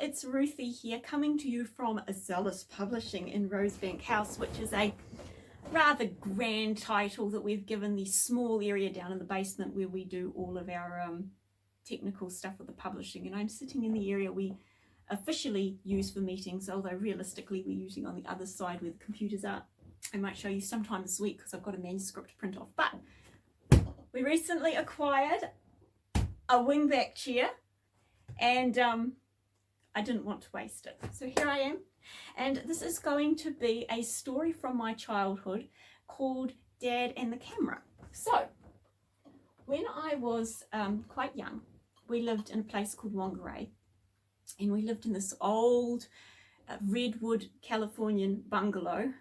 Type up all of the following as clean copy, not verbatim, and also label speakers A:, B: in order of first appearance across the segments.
A: It's Ruthie here, coming to you from ZealAus Publishing in Rosebank House, which is a rather grand title that we've given the small area down in the basement where we do all of our technical stuff with the publishing. And I'm sitting in the area we officially use for meetings, although realistically we're using on the other side where the computers are. I might show you sometime this week because I've got a manuscript to print off. But we recently acquired a wingback chair, and I didn't want to waste it. So here I am, and this is going to be a story from my childhood called Dad and the Camera. So when I was quite young, we lived in a place called Whangarei, and we lived in this old redwood Californian bungalow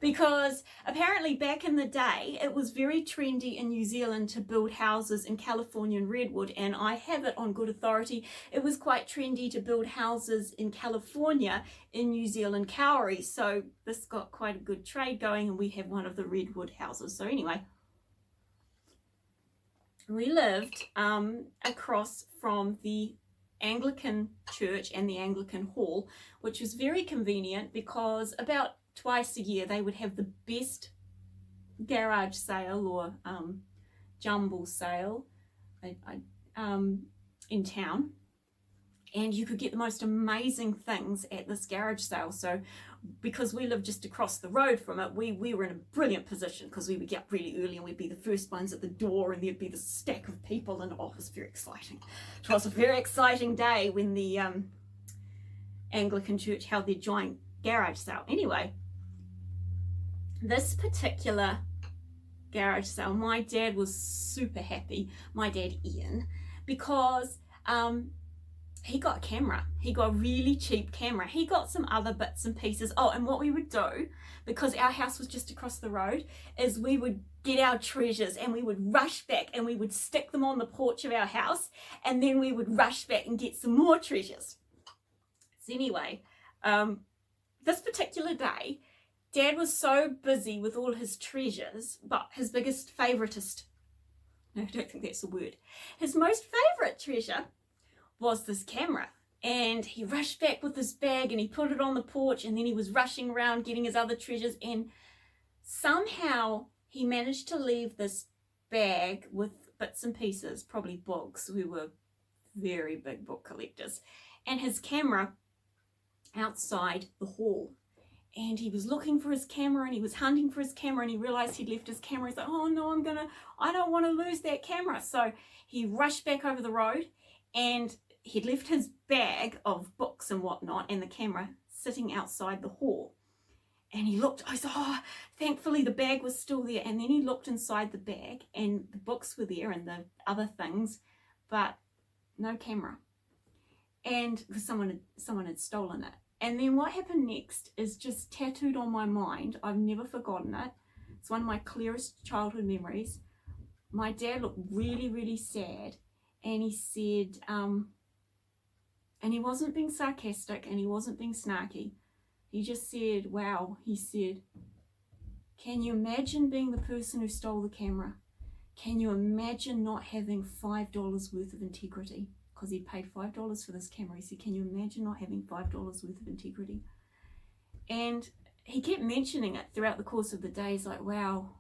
A: because apparently back in the day it was very trendy in New Zealand to build houses in Californian redwood, and I have it on good authority it was quite trendy to build houses in California in New Zealand kauri. So this got quite a good trade going, and we have one of the redwood houses. So anyway, we lived across from the Anglican church and the Anglican hall, which was very convenient because about twice a year they would have the best garage sale or jumble sale in town, and you could get the most amazing things at this garage sale. So because we lived just across the road from it, we were in a brilliant position because we would get up really early and we'd be the first ones at the door, and there'd be this stack of people, and oh, it was very exciting. It was a very exciting day when the Anglican church held their giant garage sale. Anyway, this particular garage sale, my dad was super happy, my dad Ian, because he got a camera. He got a really cheap camera. He got some other bits and pieces. Oh, and what we would do, because our house was just across the road, is we would get our treasures and we would rush back and we would stick them on the porch of our house, and then we would rush back and get some more treasures. So anyway, this particular day, Dad was so busy with all his treasures, but his biggest favoritist, no, I don't think that's a word, his most favourite treasure was this camera. And he rushed back with his bag and he put it on the porch, and then he was rushing around getting his other treasures, and somehow he managed to leave this bag with bits and pieces, probably books. We were very big book collectors, and his camera outside the hall. And he was looking for his camera and he was hunting for his camera, and he realized he'd left his camera. He's like, oh no, I don't want to lose that camera. So he rushed back over the road, and he'd left his bag of books and whatnot and the camera sitting outside the hall. And he looked, I said, oh, thankfully the bag was still there. And then he looked inside the bag, and the books were there and the other things, but no camera. And because someone had stolen it. And then what happened next is just tattooed on my mind. I've never forgotten it. It's one of my clearest childhood memories. My dad looked really, really sad, and he said, and he wasn't being sarcastic and he wasn't being snarky. He just said, wow, he said, can you imagine being the person who stole the camera? Can you imagine not having $5 worth of integrity? Because he paid $5 for this camera. He said, can you imagine not having $5 worth of integrity? And he kept mentioning it throughout the course of the day. He's like, wow,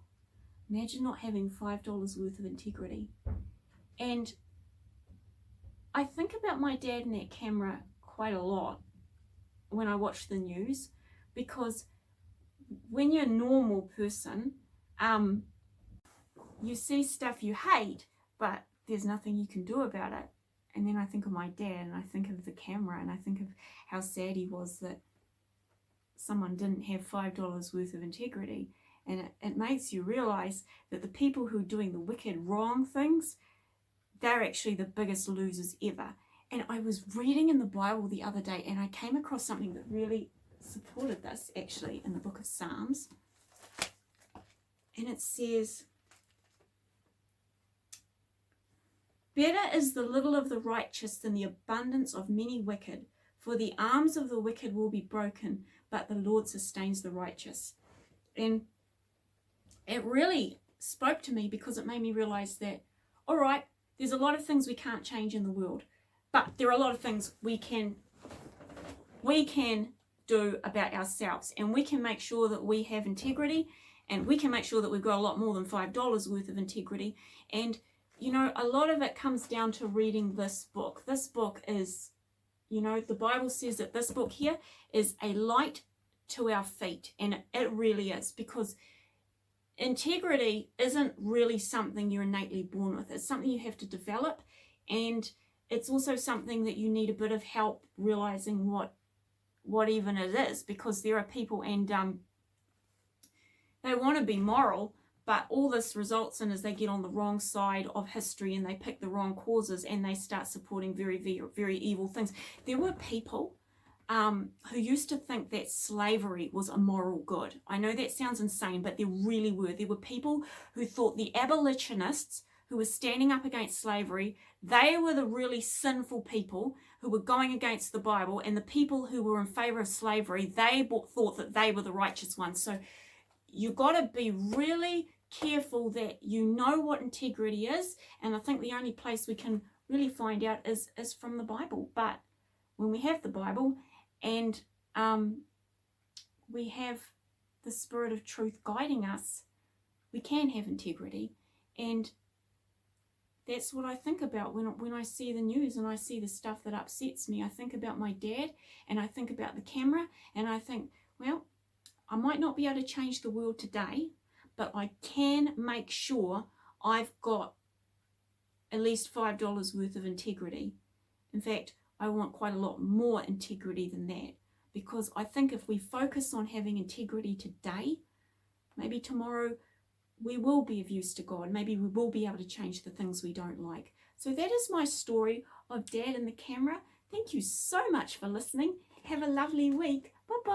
A: imagine not having $5 worth of integrity. And I think about my dad and that camera quite a lot when I watch the news, because when you're a normal person, you see stuff you hate, but there's nothing you can do about it. And then I think of my dad, and I think of the camera, and I think of how sad he was that someone didn't have $5 worth of integrity. And it makes you realize that the people who are doing the wicked wrong things, they're actually the biggest losers ever. And I was reading in the Bible the other day, and I came across something that really supported this, actually, in the book of Psalms. And it says, better is the little of the righteous than the abundance of many wicked, for the arms of the wicked will be broken, but the Lord sustains the righteous. And it really spoke to me because it made me realize that, all right, there's a lot of things we can't change in the world, But there are a lot of things we can do about ourselves, and we can make sure that we have integrity, and we can make sure that we've got a lot more than $5 worth of integrity. And you know, a lot of it comes down to reading this book. This book is, you know, the Bible says that this book here is a light to our feet, and it really is, because integrity isn't really something you're innately born with. It's something you have to develop, and it's also something that you need a bit of help realizing what even it is, because there are people, and they want to be moral, but all this results in is they get on the wrong side of history, and they pick the wrong causes, and they start supporting very, very, very evil things. There were people who used to think that slavery was a moral good. I know that sounds insane, but there really were. There were people who thought the abolitionists who were standing up against slavery, they were the really sinful people who were going against the Bible, and the people who were in favor of slavery, they thought that they were the righteous ones. So you got to be really careful that you know what integrity is, and I think the only place we can really find out is from the Bible. But when we have the Bible, and we have the Spirit of truth guiding us, we can have integrity. And that's what I think about when I see the news and I see the stuff that upsets me. I think about my dad, and I think about the camera, and I think, well, I might not be able to change the world today, but I can make sure I've got at least $5 worth of integrity. In fact, I want quite a lot more integrity than that, because I think if we focus on having integrity today, maybe tomorrow we will be of use to God. Maybe we will be able to change the things we don't like. So that is my story of Dad and the camera. Thank you so much for listening. Have a lovely week. Bye-bye.